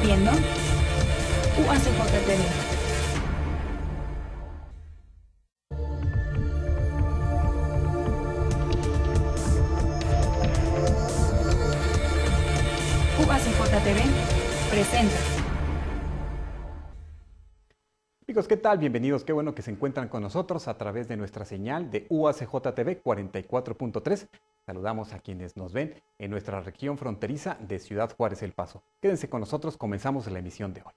viendo UACJ TV. UACJ TV presenta. Amigos, ¿qué tal? Bienvenidos. Qué bueno que se encuentran con nosotros a través de nuestra señal de UACJ TV 44.3. Saludamos a quienes nos ven en nuestra región fronteriza de Ciudad Juárez, El Paso. Quédense con nosotros, comenzamos la emisión de hoy.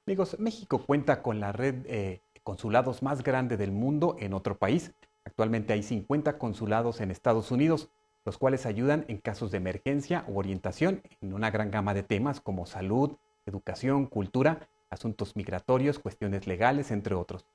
Amigos, México cuenta con la red de consulados más grande del mundo en otro país. Actualmente hay 50 consulados en Estados Unidos, los cuales ayudan en casos de emergencia u orientación en una gran gama de temas como salud, educación, cultura, asuntos migratorios, cuestiones legales, entre otros.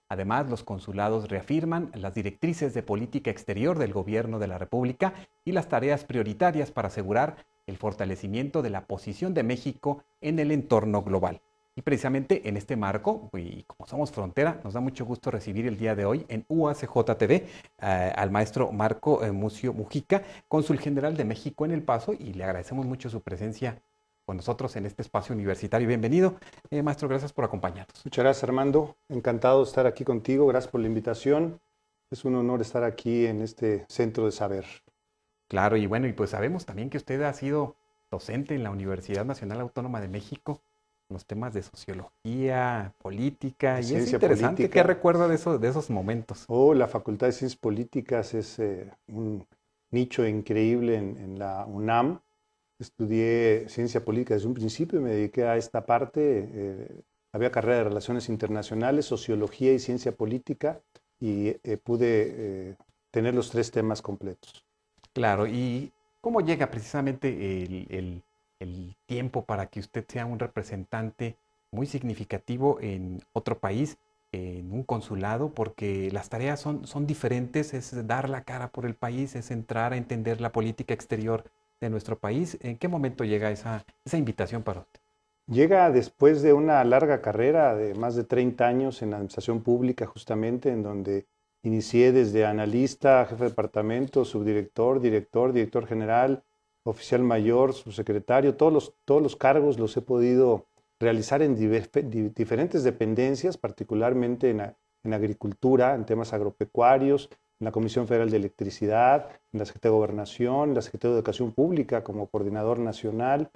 Además, los consulados reafirman las directrices de política exterior del gobierno de la República y las tareas prioritarias para asegurar el fortalecimiento de la posición de México en el entorno global. Y precisamente en este marco, y como somos frontera, nos da mucho gusto recibir el día de hoy en UACJ TV al maestro Marco Mucio Mujica, cónsul general de México en El Paso, y le agradecemos mucho su presencia con nosotros en este espacio universitario. Bienvenido, maestro, gracias por acompañarnos. Muchas gracias, Armando. Encantado de estar aquí contigo. Gracias por la invitación. Es un honor estar aquí en este centro de saber. Claro, y bueno, y pues sabemos también que usted ha sido docente en la Universidad Nacional Autónoma de México, los temas de sociología, política, y es interesante. Política. ¿Qué recuerda de esos momentos? La Facultad de Ciencias Políticas es un nicho increíble en la UNAM. Estudié ciencia política desde un principio y me dediqué a esta parte. Había carrera de Relaciones Internacionales, Sociología y Ciencia Política, y pude tener los tres temas completos. Claro, ¿y cómo llega precisamente el tiempo para que usted sea un representante muy significativo en otro país, en un consulado? Porque las tareas son diferentes, es dar la cara por el país, es entrar a entender la política exterior de nuestro país. ¿En qué momento llega esa invitación para usted? Llega después de una larga carrera de más de 30 años en la administración pública, justamente, en donde inicié desde analista, jefe de departamento, subdirector, director general, oficial mayor, subsecretario. Todos los cargos los he podido realizar en diferentes dependencias, particularmente en agricultura, en temas agropecuarios, en la Comisión Federal de Electricidad, en la Secretaría de Gobernación, en la Secretaría de Educación Pública como coordinador nacional.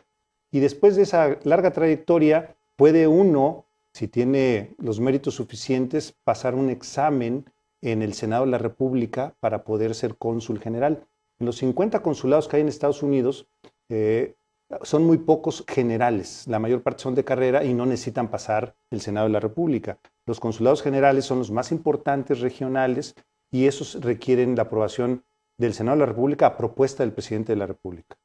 Y después de esa larga trayectoria, puede uno, si tiene los méritos suficientes, pasar un examen en el Senado de la República para poder ser cónsul general. En los 50 consulados que hay en Estados Unidos, son muy pocos generales. La mayor parte son de carrera y no necesitan pasar el Senado de la República. Los consulados generales son los más importantes regionales y esos requieren la aprobación del Senado de la República a propuesta del presidente de la República.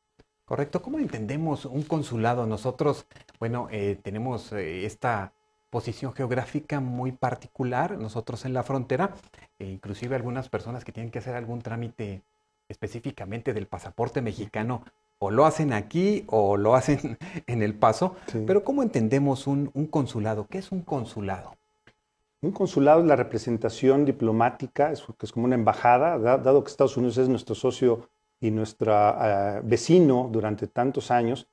Correcto. ¿Cómo entendemos un consulado? Nosotros, bueno, tenemos esta posición geográfica muy particular, nosotros en la frontera, inclusive algunas personas que tienen que hacer algún trámite específicamente del pasaporte mexicano, o lo hacen aquí o lo hacen en El Paso. Sí. Pero ¿cómo entendemos un consulado? ¿Qué es un consulado? Un consulado es la representación diplomática, que es como una embajada, dado que Estados Unidos es nuestro socio y nuestro vecino durante tantos años.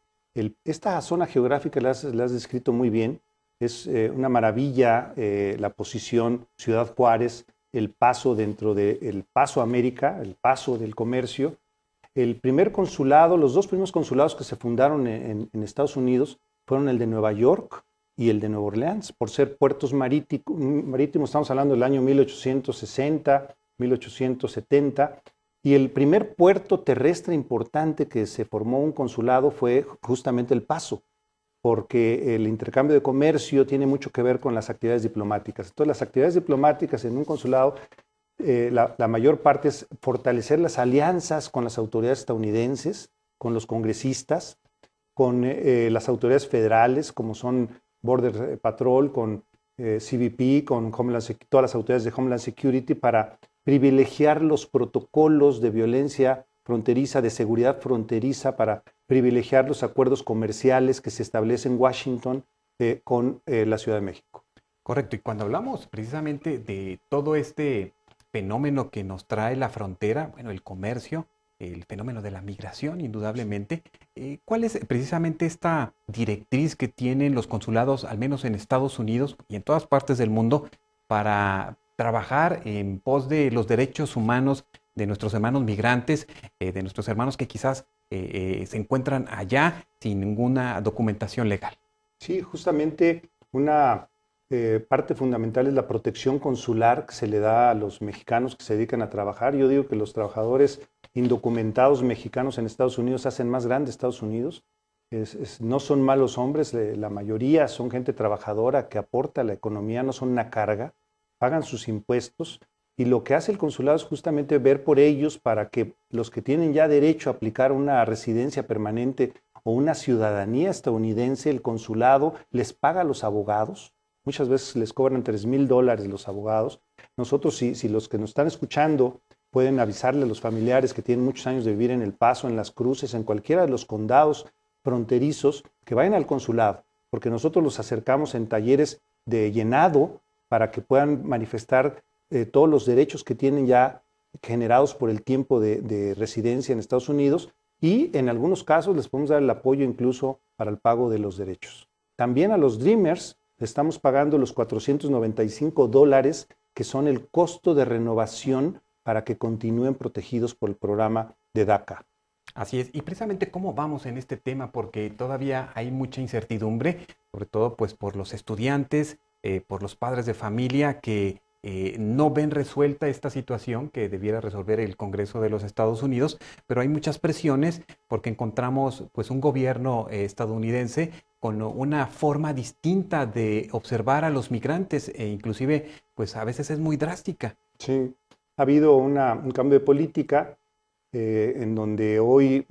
Esta zona geográfica la has descrito muy bien. Es una maravilla la posición Ciudad Juárez, El Paso dentro del Paso América, el Paso del comercio. El primer consulado, los dos primeros consulados que se fundaron en Estados Unidos fueron el de Nueva York y el de Nueva Orleans, por ser puertos marítimos. Estamos hablando del año 1860, 1870. Y el primer puerto terrestre importante que se formó un consulado fue justamente El Paso, porque el intercambio de comercio tiene mucho que ver con las actividades diplomáticas. Entonces, las actividades diplomáticas en un consulado, la mayor parte es fortalecer las alianzas con las autoridades estadounidenses, con los congresistas, con las autoridades federales, como son Border Patrol, con CBP, con todas las autoridades de Homeland Security, para privilegiar los protocolos de violencia fronteriza, de seguridad fronteriza para privilegiar los acuerdos comerciales que se establecen en Washington con la Ciudad de México. Correcto, y cuando hablamos precisamente de todo este fenómeno que nos trae la frontera, bueno, el comercio, el fenómeno de la migración, indudablemente, ¿cuál es precisamente esta directriz que tienen los consulados, al menos en Estados Unidos y en todas partes del mundo, para trabajar en pos de los derechos humanos de nuestros hermanos migrantes, de nuestros hermanos que quizás se encuentran allá sin ninguna documentación legal? Sí, justamente una parte fundamental es la protección consular que se le da a los mexicanos que se dedican a trabajar. Yo digo que los trabajadores indocumentados mexicanos en Estados Unidos hacen más grande Estados Unidos. No son malos hombres, la mayoría son gente trabajadora que aporta a la economía, no son una carga, pagan sus impuestos, y lo que hace el consulado es justamente ver por ellos para que los que tienen ya derecho a aplicar una residencia permanente o una ciudadanía estadounidense, el consulado les paga a los abogados. Muchas veces les cobran $3,000 los abogados. Nosotros, si los que nos están escuchando pueden avisarle a los familiares que tienen muchos años de vivir en El Paso, en Las Cruces, en cualquiera de los condados fronterizos, que vayan al consulado, porque nosotros los acercamos en talleres de llenado para que puedan manifestar todos los derechos que tienen ya generados por el tiempo de residencia en Estados Unidos, y en algunos casos les podemos dar el apoyo incluso para el pago de los derechos. También a los Dreamers le estamos pagando los $495 que son el costo de renovación para que continúen protegidos por el programa de DACA. Así es, y precisamente cómo vamos en este tema, porque todavía hay mucha incertidumbre, sobre todo pues por los estudiantes, por los padres de familia que no ven resuelta esta situación que debiera resolver el Congreso de los Estados Unidos, pero hay muchas presiones porque encontramos pues un gobierno estadounidense con una forma distinta de observar a los migrantes e inclusive pues a veces es muy drástica. Sí, ha habido un cambio de política en donde hoy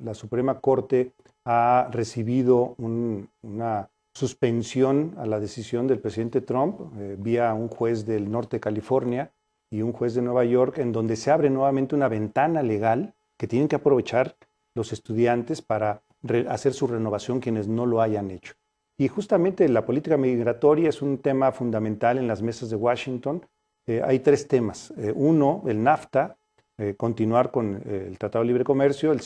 la Suprema Corte ha recibido una suspensión a la decisión del presidente Trump vía un juez del norte de California y un juez de Nueva York, en donde se abre nuevamente una ventana legal que tienen que aprovechar los estudiantes para hacer su renovación quienes no lo hayan hecho. Y justamente la política migratoria es un tema fundamental en las mesas de Washington. Hay tres temas. Uno, el NAFTA, continuar con el Tratado de Libre Comercio. La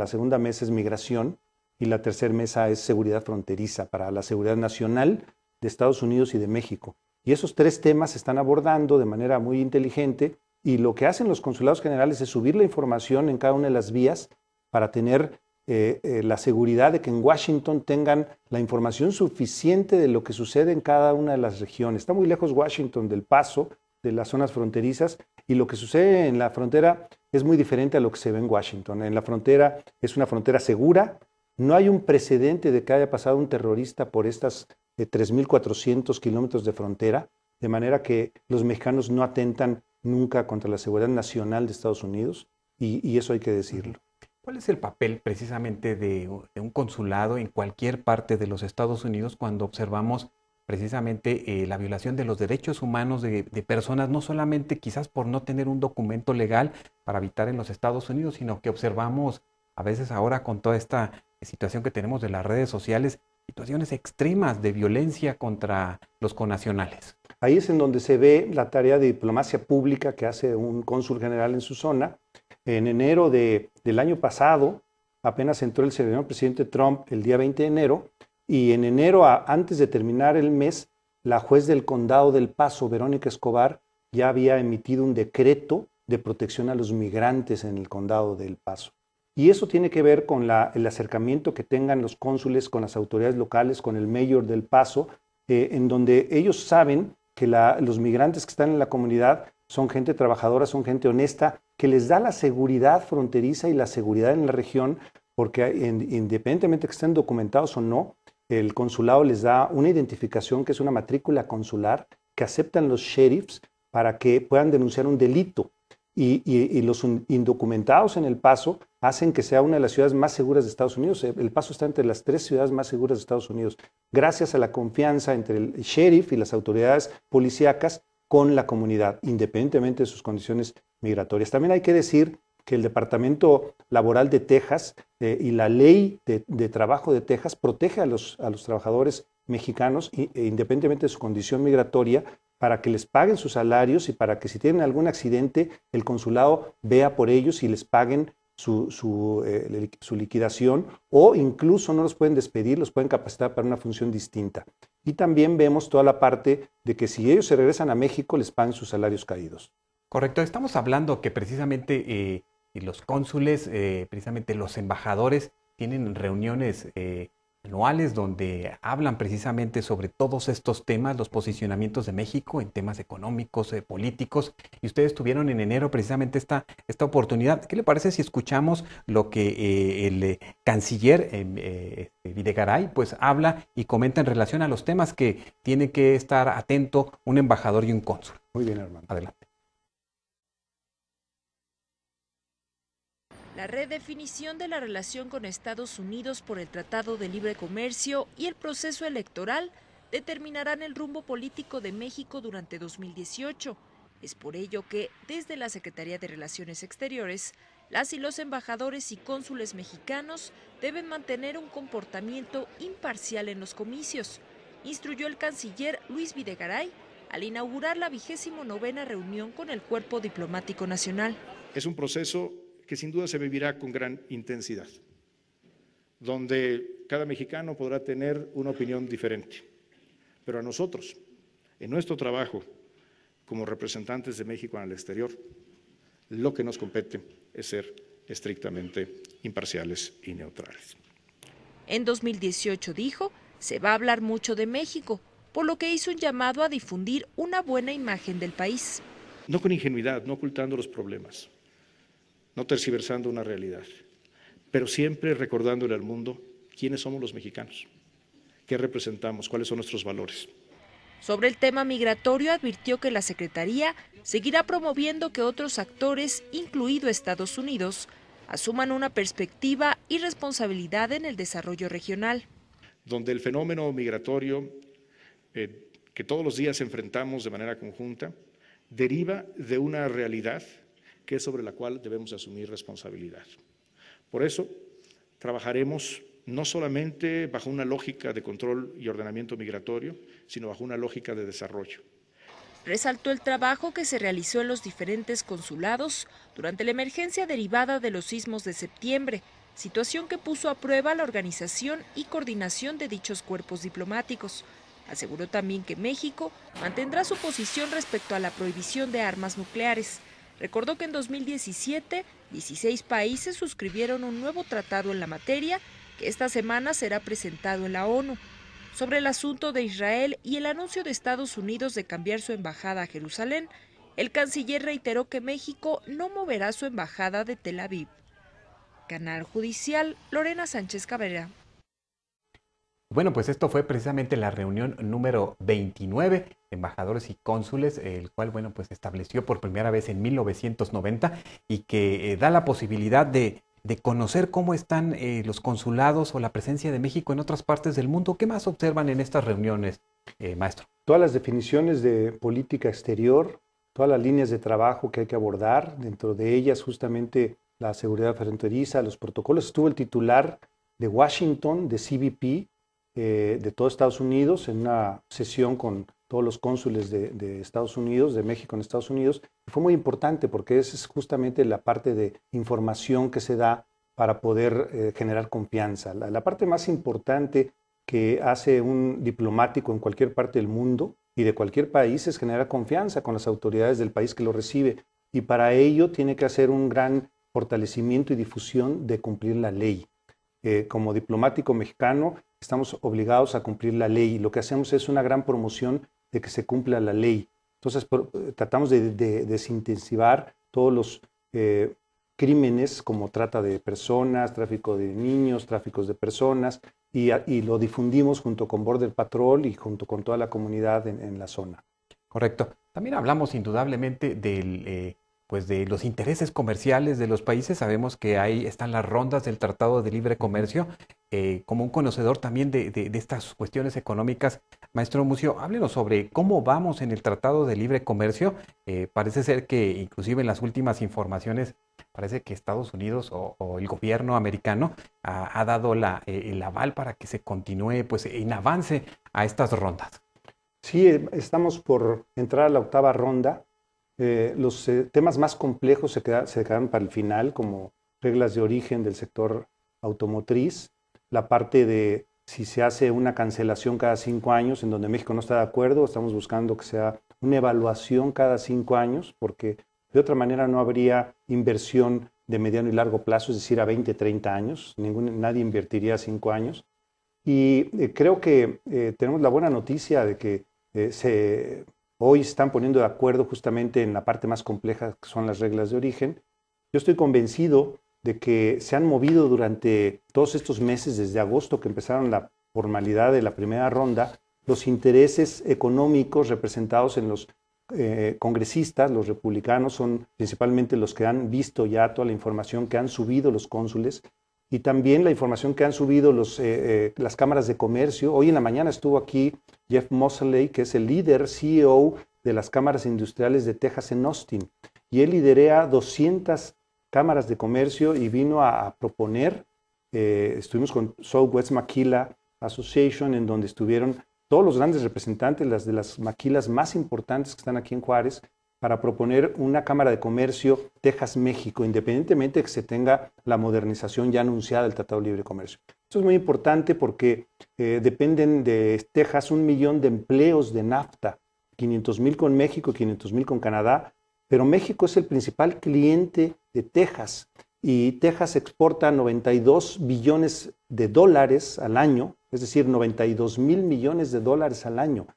segunda mesa es migración. Y la tercera mesa es seguridad fronteriza para la seguridad nacional de Estados Unidos y de México. Y esos tres temas se están abordando de manera muy inteligente, y lo que hacen los consulados generales es subir la información en cada una de las vías para tener la seguridad de que en Washington tengan la información suficiente de lo que sucede en cada una de las regiones. Está muy lejos Washington del Paso, de las zonas fronterizas, y lo que sucede en la frontera es muy diferente a lo que se ve en Washington. En la frontera es una frontera segura. No hay un precedente de que haya pasado un terrorista por estas 3,400 kilómetros de frontera, de manera que los mexicanos no atentan nunca contra la seguridad nacional de Estados Unidos, y eso hay que decirlo. ¿Cuál es el papel precisamente de un consulado en cualquier parte de los Estados Unidos cuando observamos precisamente la violación de los derechos humanos de personas, no solamente quizás por no tener un documento legal para habitar en los Estados Unidos, sino que observamos a veces ahora con toda esta situación que tenemos de las redes sociales, situaciones extremas de violencia contra los connacionales? Ahí es en donde se ve la tarea de diplomacia pública que hace un cónsul general en su zona. En enero del año pasado, apenas entró el señor presidente Trump el día 20 de enero, y en enero, antes de terminar el mes, la juez del condado del Paso, Verónica Escobar, ya había emitido un decreto de protección a los migrantes en el condado del Paso. Y eso tiene que ver con el acercamiento que tengan los cónsules con las autoridades locales, con el mayor del Paso, en donde ellos saben que los migrantes que están en la comunidad son gente trabajadora, son gente honesta, que les da la seguridad fronteriza y la seguridad en la región, porque independientemente que estén documentados o no, el consulado les da una identificación que es una matrícula consular que aceptan los sheriffs para que puedan denunciar un delito. Y los indocumentados en El Paso hacen que sea una de las ciudades más seguras de Estados Unidos. El Paso está entre las 3 ciudades más seguras de Estados Unidos, gracias a la confianza entre el sheriff y las autoridades policíacas con la comunidad, independientemente de sus condiciones migratorias. También hay que decir que el Departamento Laboral de Texas y la ley de trabajo de Texas protege a los trabajadores mexicanos, independientemente de su condición migratoria, para que les paguen sus salarios y para que si tienen algún accidente, el consulado vea por ellos y les paguen su liquidación, o incluso no los pueden despedir, los pueden capacitar para una función distinta. Y también vemos toda la parte de que si ellos se regresan a México, les paguen sus salarios caídos. Correcto, estamos hablando que precisamente los cónsules, precisamente los embajadores, tienen reuniones anuales donde hablan precisamente sobre todos estos temas, los posicionamientos de México en temas económicos, políticos, y ustedes tuvieron en enero precisamente esta oportunidad. ¿Qué le parece si escuchamos lo que el canciller Videgaray pues habla y comenta en relación a los temas que tiene que estar atento un embajador y un cónsul? Muy bien, hermano. Adelante. La redefinición de la relación con Estados Unidos por el Tratado de Libre Comercio y el proceso electoral determinarán el rumbo político de México durante 2018. Es por ello que, desde la Secretaría de Relaciones Exteriores, las y los embajadores y cónsules mexicanos deben mantener un comportamiento imparcial en los comicios, instruyó el canciller Luis Videgaray al inaugurar la 29ª reunión con el Cuerpo Diplomático Nacional. Es un proceso que sin duda se vivirá con gran intensidad, donde cada mexicano podrá tener una opinión diferente. Pero a nosotros, en nuestro trabajo como representantes de México en el exterior, lo que nos compete es ser estrictamente imparciales y neutrales. En 2018, dijo, se va a hablar mucho de México, por lo que hizo un llamado a difundir una buena imagen del país. No con ingenuidad, no ocultando los problemas, no tergiversando una realidad, pero siempre recordándole al mundo quiénes somos los mexicanos, qué representamos, cuáles son nuestros valores. Sobre el tema migratorio, advirtió que la Secretaría seguirá promoviendo que otros actores, incluido Estados Unidos, asuman una perspectiva y responsabilidad en el desarrollo regional. Donde el fenómeno migratorio que todos los días enfrentamos de manera conjunta deriva de una realidad que es sobre la cual debemos asumir responsabilidad. Por eso, trabajaremos no solamente bajo una lógica de control y ordenamiento migratorio, sino bajo una lógica de desarrollo. Resaltó el trabajo que se realizó en los diferentes consulados durante la emergencia derivada de los sismos de septiembre, situación que puso a prueba la organización y coordinación de dichos cuerpos diplomáticos. Aseguró también que México mantendrá su posición respecto a la prohibición de armas nucleares. Recordó que en 2017, 16 países suscribieron un nuevo tratado en la materia, que esta semana será presentado en la ONU. Sobre el asunto de Israel y el anuncio de Estados Unidos de cambiar su embajada a Jerusalén, el canciller reiteró que México no moverá su embajada de Tel Aviv. Canal Judicial, Lorena Sánchez Cabrera. Bueno, pues esto fue precisamente la reunión número 29 de embajadores y cónsules, el cual, bueno, pues estableció por primera vez en 1990 y que da la posibilidad de conocer cómo están los consulados o la presencia de México en otras partes del mundo. ¿Qué más observan en estas reuniones, maestro? Todas las definiciones de política exterior, todas las líneas de trabajo que hay que abordar, dentro de ellas justamente la seguridad fronteriza, los protocolos. Estuvo el titular de Washington, de CBP, de todo Estados Unidos, en una sesión con todos los cónsules de Estados Unidos, de México en Estados Unidos. Y fue muy importante porque esa es justamente la parte de información que se da para poder generar confianza. La parte más importante que hace un diplomático en cualquier parte del mundo y de cualquier país es generar confianza con las autoridades del país que lo recibe. Y para ello tiene que hacer un gran fortalecimiento y difusión de cumplir la ley. Como diplomático mexicano estamos obligados a cumplir la ley y lo que hacemos es una gran promoción de que se cumpla la ley. Entonces tratamos de desintensivar todos los crímenes como trata de personas, tráfico de niños, tráficos de personas y lo difundimos junto con Border Patrol y junto con toda la comunidad en la zona. Correcto. También hablamos indudablemente pues de los intereses comerciales de los países. Sabemos que ahí están las rondas del Tratado de Libre Comercio. Como un conocedor también de estas cuestiones económicas, maestro Mucio, háblenos sobre cómo vamos en el Tratado de Libre Comercio. Parece ser que inclusive en las últimas informaciones parece que Estados Unidos o el gobierno americano ha dado el aval para que se continúe pues en avance a estas rondas. Sí, estamos por entrar a la octava ronda. Los temas más complejos se quedaron para el final, como reglas de origen del sector automotriz, la parte de si se hace una cancelación cada 5 años, en donde México no está de acuerdo, estamos buscando que sea una evaluación cada 5 años, porque de otra manera no habría inversión de mediano y largo plazo, es decir, a 20, 30 años. Nadie invertiría a 5 años. Y creo que tenemos la buena noticia de que hoy se están poniendo de acuerdo justamente en la parte más compleja, que son las reglas de origen. Yo estoy convencido de que se han movido durante todos estos meses, desde agosto que empezaron la formalidad de la primera ronda, los intereses económicos representados en los congresistas. Los republicanos son principalmente los que han visto ya toda la información que han subido los cónsules y también la información que han subido las cámaras de comercio. Hoy en la mañana estuvo aquí Jeff Moseley, que es el líder CEO de las cámaras industriales de Texas en Austin, y él lidera 200 cámaras de comercio y vino a proponer, estuvimos con Southwest Maquila Association, en donde estuvieron todos los grandes representantes, las de las maquilas más importantes que están aquí en Juárez, para proponer una cámara de comercio Texas-México, independientemente de que se tenga la modernización ya anunciada del Tratado de Libre Comercio. Esto es muy importante porque dependen de Texas 1 millón de empleos de NAFTA, 500,000 con México, 500,000 con Canadá, pero México es el principal cliente de Texas y Texas exporta 92 billones de dólares al año, es decir, 92,000 millones de dólares al año.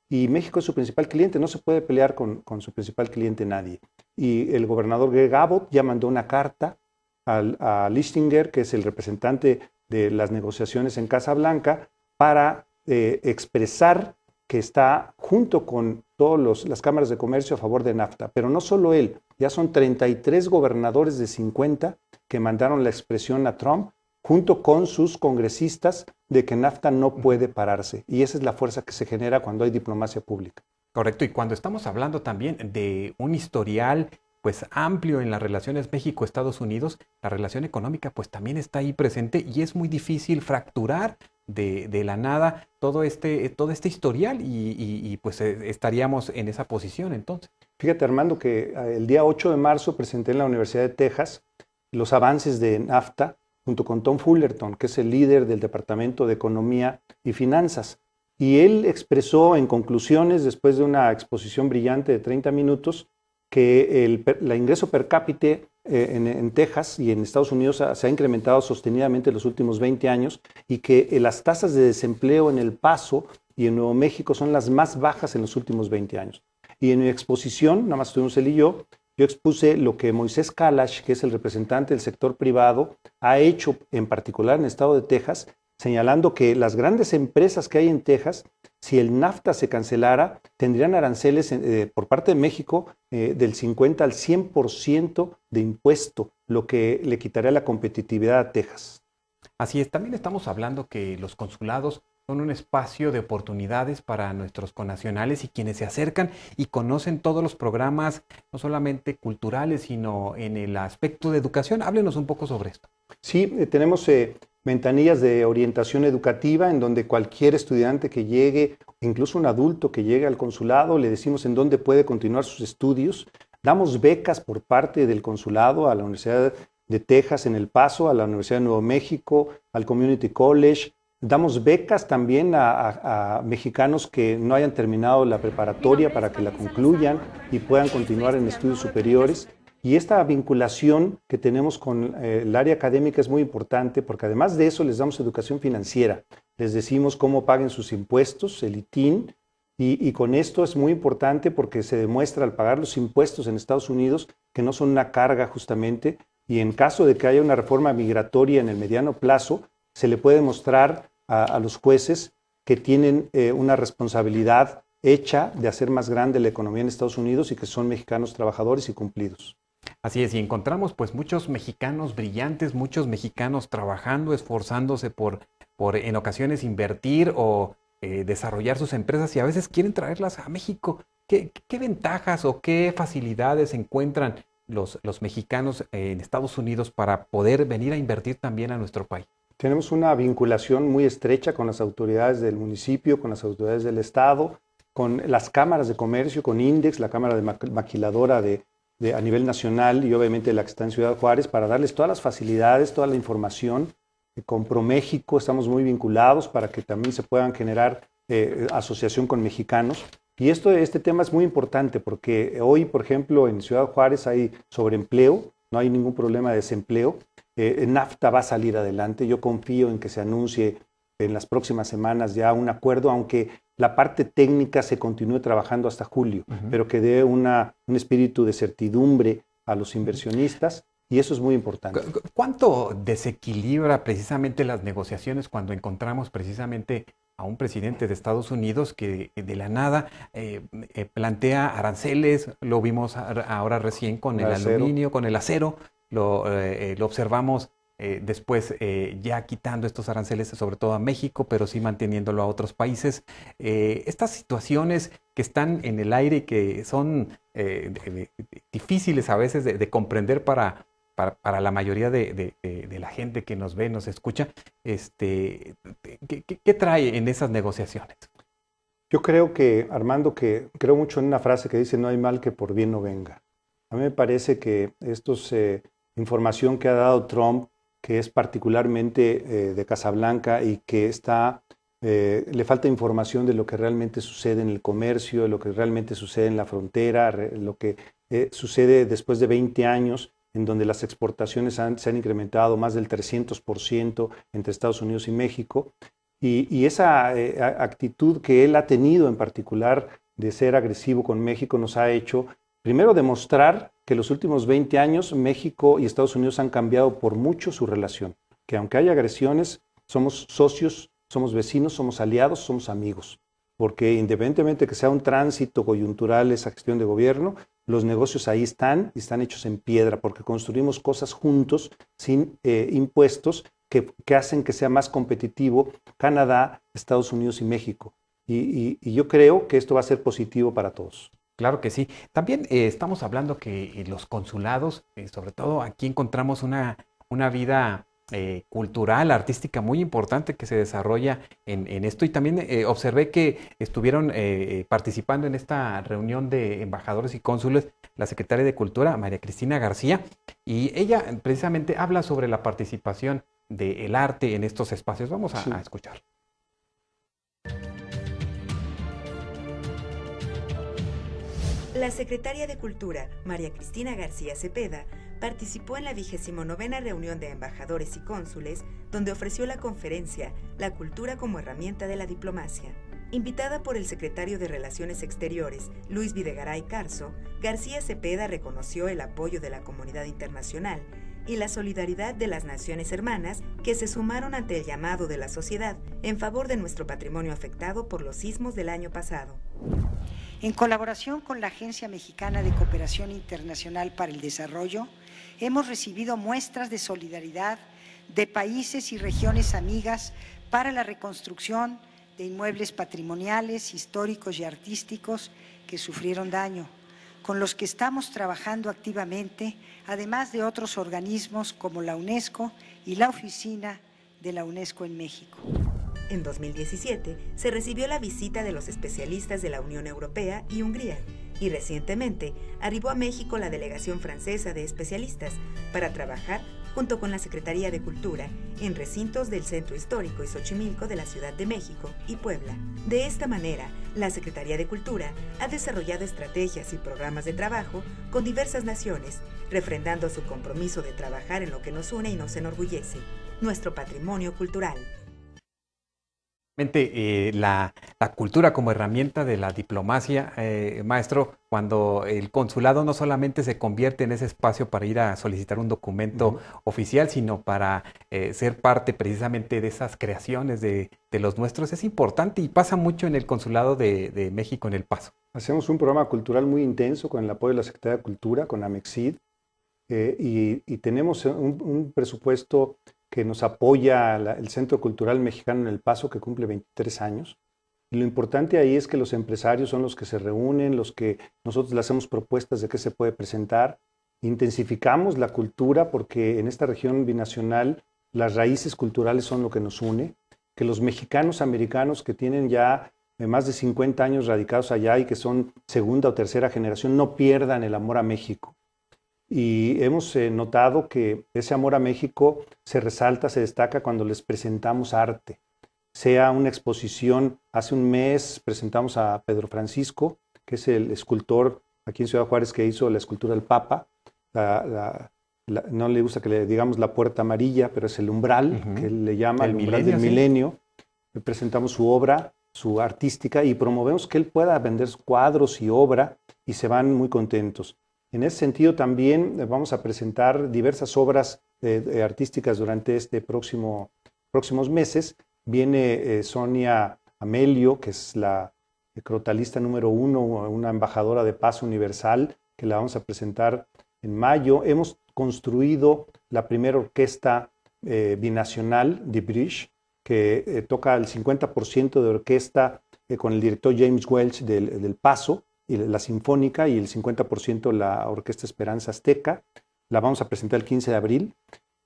Y México es su principal cliente, no se puede pelear con su principal cliente nadie. Y el gobernador Greg Abbott ya mandó una carta a Listinger, que es el representante de las negociaciones en Casa Blanca, para expresar que está junto con todas las cámaras de comercio a favor de NAFTA. Pero no solo él, ya son 33 gobernadores de 50 que mandaron la expresión a Trump, junto con sus congresistas, de que NAFTA no puede pararse. Y esa es la fuerza que se genera cuando hay diplomacia pública. Correcto, y cuando estamos hablando también de un historial pues amplio en las relaciones México-Estados Unidos, la relación económica pues también está ahí presente y es muy difícil fracturar de la nada todo este historial y pues estaríamos en esa posición entonces. Fíjate, Armando, que el día 8 de marzo presenté en la Universidad de Texas los avances de NAFTA junto con Tom Fullerton, que es el líder del Departamento de Economía y Finanzas. Y él expresó en conclusiones, después de una exposición brillante de 30 minutos, que el ingreso per cápita en Texas y en Estados Unidos se ha incrementado sostenidamente en los últimos 20 años y que las tasas de desempleo en El Paso y en Nuevo México son las más bajas en los últimos 20 años. Y en mi exposición, nada más estuvimos él y yo expuse lo que Moisés Kalash, que es el representante del sector privado, ha hecho en particular en el estado de Texas, señalando que las grandes empresas que hay en Texas, si el NAFTA se cancelara, tendrían aranceles por parte de México del 50 al 100% de impuesto, lo que le quitaría la competitividad a Texas. Así es, también estamos hablando que los consulados son un espacio de oportunidades para nuestros connacionales y quienes se acercan y conocen todos los programas, no solamente culturales, sino en el aspecto de educación. Háblenos un poco sobre esto. Sí, tenemos ventanillas de orientación educativa en donde cualquier estudiante que llegue, incluso un adulto que llegue al consulado, le decimos en dónde puede continuar sus estudios. Damos becas por parte del consulado a la Universidad de Texas en El Paso, a la Universidad de Nuevo México, al Community College. Damos becas también a mexicanos que no hayan terminado la preparatoria para que la concluyan y puedan continuar en estudios superiores. Y esta vinculación que tenemos con el área académica es muy importante porque además de eso les damos educación financiera. Les decimos cómo paguen sus impuestos, el ITIN, y con esto es muy importante porque se demuestra al pagar los impuestos en Estados Unidos que no son una carga justamente, y en caso de que haya una reforma migratoria en el mediano plazo, se le puede mostrar a los jueces que tienen una responsabilidad hecha de hacer más grande la economía en Estados Unidos y que son mexicanos trabajadores y cumplidos. Así es, y encontramos pues muchos mexicanos brillantes, muchos mexicanos trabajando, esforzándose por en ocasiones invertir o desarrollar sus empresas y a veces quieren traerlas a México. ¿Qué ventajas o qué facilidades encuentran los mexicanos en Estados Unidos para poder venir a invertir también a nuestro país? Tenemos una vinculación muy estrecha con las autoridades del municipio, con las autoridades del estado, con las cámaras de comercio, con INDEX, la cámara de maquiladora a nivel nacional y obviamente la que está en Ciudad Juárez, para darles todas las facilidades, toda la información. Con ProMéxico estamos muy vinculados para que también se puedan generar asociación con mexicanos. Y este tema es muy importante porque hoy, por ejemplo, en Ciudad Juárez hay sobreempleo, no hay ningún problema de desempleo. NAFTA va a salir adelante. Yo confío en que se anuncie en las próximas semanas ya un acuerdo, aunque la parte técnica se continúe trabajando hasta julio, pero que dé un espíritu de certidumbre a los inversionistas. Y eso es muy importante. ¿Cuánto desequilibra precisamente las negociaciones cuando encontramos precisamente a un presidente de Estados Unidos que de la nada plantea aranceles? Lo vimos ahora recién con el aluminio, con el acero, lo observamos después ya quitando estos aranceles sobre todo a México, pero sí manteniéndolo a otros países. Estas situaciones que están en el aire y que son difíciles a veces de comprender para la mayoría de la gente que nos ve, nos escucha, ¿qué trae en esas negociaciones? Yo creo Armando, creo mucho en una frase que dice: no hay mal que por bien no venga. A mí me parece que esto es información que ha dado Trump, que es particularmente de Casablanca y que le falta información de lo que realmente sucede en el comercio, de lo que realmente sucede en la frontera, lo que sucede después de 20 años, en donde las exportaciones se han incrementado más del 300% entre Estados Unidos y México. Y esa actitud que él ha tenido en particular de ser agresivo con México nos ha hecho, primero, demostrar que los últimos 20 años México y Estados Unidos han cambiado por mucho su relación, que aunque haya agresiones, somos socios, somos vecinos, somos aliados, somos amigos, porque independientemente que sea un tránsito coyuntural esa gestión de gobierno, los negocios ahí están y están hechos en piedra, porque construimos cosas juntos sin impuestos que hacen que sea más competitivo Canadá, Estados Unidos y México. Y yo creo que esto va a ser positivo para todos. Claro que sí. También estamos hablando que los consulados, sobre todo aquí encontramos una vida cultural, artística muy importante que se desarrolla en esto. Y también observé que estuvieron participando en esta reunión de embajadores y cónsules la secretaria de Cultura, María Cristina García, y ella precisamente habla sobre la participación del arte en estos espacios. Vamos a escuchar. La secretaria de Cultura, María Cristina García Cepeda, participó en la 29ª reunión de embajadores y cónsules, donde ofreció la conferencia La cultura como herramienta de la diplomacia. Invitada por el secretario de Relaciones Exteriores, Luis Videgaray Carso, García Cepeda reconoció el apoyo de la comunidad internacional y la solidaridad de las naciones hermanas que se sumaron ante el llamado de la sociedad en favor de nuestro patrimonio afectado por los sismos del año pasado. En colaboración con la Agencia Mexicana de Cooperación Internacional para el Desarrollo, hemos recibido muestras de solidaridad de países y regiones amigas para la reconstrucción de inmuebles patrimoniales, históricos y artísticos que sufrieron daño, con los que estamos trabajando activamente, además de otros organismos como la UNESCO y la Oficina de la UNESCO en México. En 2017 se recibió la visita de los especialistas de la Unión Europea y Hungría, y recientemente arribó a México la delegación francesa de especialistas para trabajar junto con la Secretaría de Cultura en recintos del Centro Histórico y Xochimilco de la Ciudad de México y Puebla. De esta manera, la Secretaría de Cultura ha desarrollado estrategias y programas de trabajo con diversas naciones, refrendando su compromiso de trabajar en lo que nos une y nos enorgullece, nuestro patrimonio cultural. La cultura como herramienta de la diplomacia, maestro, cuando el consulado no solamente se convierte en ese espacio para ir a solicitar un documento oficial, sino para ser parte precisamente de esas creaciones de los nuestros, es importante y pasa mucho en el consulado de México en El Paso. Hacemos un programa cultural muy intenso con el apoyo de la Secretaría de Cultura, con Amexid, y tenemos un presupuesto que nos apoya el Centro Cultural Mexicano en El Paso, que cumple 23 años. Y lo importante ahí es que los empresarios son los que se reúnen, los que nosotros le hacemos propuestas de qué se puede presentar, intensificamos la cultura porque en esta región binacional las raíces culturales son lo que nos une, que los mexicanos americanos que tienen ya más de 50 años radicados allá y que son segunda o tercera generación no pierdan el amor a México. Y hemos notado que ese amor a México se resalta, se destaca cuando les presentamos arte. Sea una exposición, hace un mes presentamos a Pedro Francisco, que es el escultor aquí en Ciudad Juárez que hizo la escultura del Papa. No le gusta que le digamos la puerta amarilla, pero es el umbral, que él le llama el umbral del milenio. Presentamos su obra, su artística, y promovemos que él pueda vender cuadros y obra, y se van muy contentos. En ese sentido también vamos a presentar diversas obras artísticas durante este próximos meses. Viene Sonia Amelio, que es la crotalista número 1, una embajadora de paz universal, que la vamos a presentar en mayo. Hemos construido la primera orquesta binacional de Bridge, que toca el 50% de orquesta con el director James Welch del Paso, y la Sinfónica, y el 50% la Orquesta Esperanza Azteca. La vamos a presentar el 15 de abril.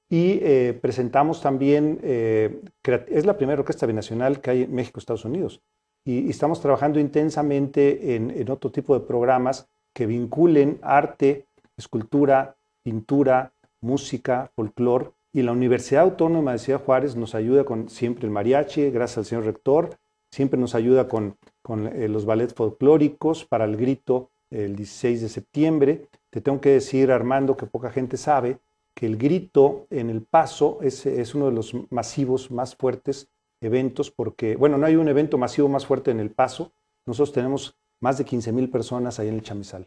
Y presentamos también, es la primera orquesta binacional que hay en México, Estados Unidos. Y estamos trabajando intensamente en otro tipo de programas que vinculen arte, escultura, pintura, música, folclore. Y la Universidad Autónoma de Ciudad Juárez nos ayuda con siempre el mariachi, gracias al señor rector. Siempre nos ayuda con los ballets folclóricos para el grito el 16 de septiembre. Te tengo que decir, Armando, que poca gente sabe, que el grito en El Paso es uno de los masivos más fuertes eventos, porque, bueno, no hay un evento masivo más fuerte en El Paso. Nosotros tenemos más de 15,000 personas ahí en el Chamizal.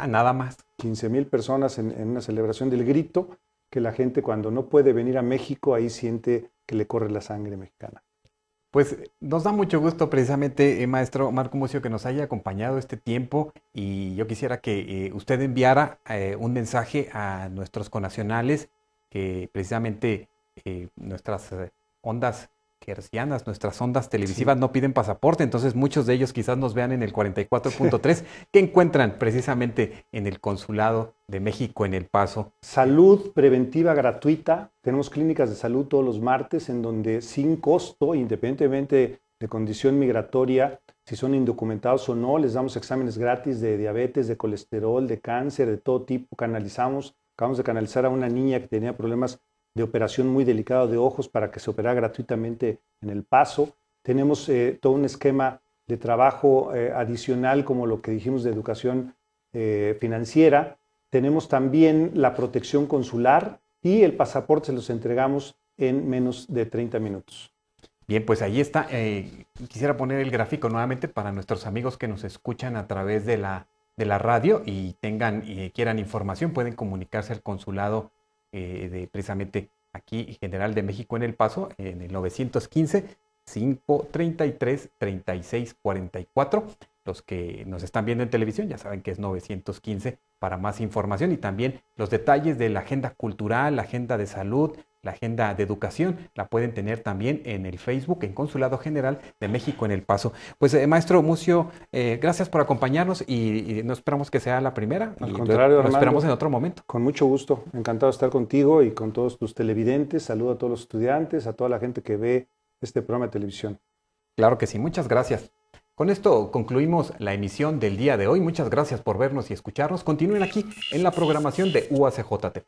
Nada más. 15,000 personas en una celebración del grito, que la gente cuando no puede venir a México, ahí siente que le corre la sangre mexicana. Pues nos da mucho gusto precisamente, maestro Marco Mucio, que nos haya acompañado este tiempo, y yo quisiera que usted enviara un mensaje a nuestros connacionales, que precisamente nuestras ondas hercianas, nuestras ondas televisivas no piden pasaporte, entonces muchos de ellos quizás nos vean en el 44.3, que encuentran precisamente en el Consulado de México en El Paso. Salud preventiva gratuita. Tenemos clínicas de salud todos los martes en donde sin costo, independientemente de condición migratoria, si son indocumentados o no, les damos exámenes gratis de diabetes, de colesterol, de cáncer, de todo tipo. Acabamos de canalizar a una niña que tenía problemas de operación muy delicado de ojos para que se operara gratuitamente en El Paso. Tenemos todo un esquema de trabajo adicional, como lo que dijimos de educación financiera. Tenemos también la protección consular y el pasaporte se los entregamos en menos de 30 minutos. Bien, pues ahí está. Quisiera poner el gráfico nuevamente para nuestros amigos que nos escuchan a través de la radio y quieran información, pueden comunicarse al consulado precisamente aquí General de México en El Paso, en el 915-533-3644. Los que nos están viendo en televisión ya saben que es 915 para más información, y también los detalles de la agenda cultural, la agenda de salud, la agenda de educación, la pueden tener también en el Facebook, en Consulado General de México en El Paso. Pues maestro Mucio, gracias por acompañarnos, y no esperamos que sea la primera. Al contrario, lo esperamos en otro momento. Con mucho gusto, encantado de estar contigo y con todos tus televidentes. Saludo a todos los estudiantes, a toda la gente que ve este programa de televisión. Claro que sí, muchas gracias. Con esto concluimos la emisión del día de hoy. Muchas gracias por vernos y escucharnos. Continúen aquí en la programación de UACJ TV.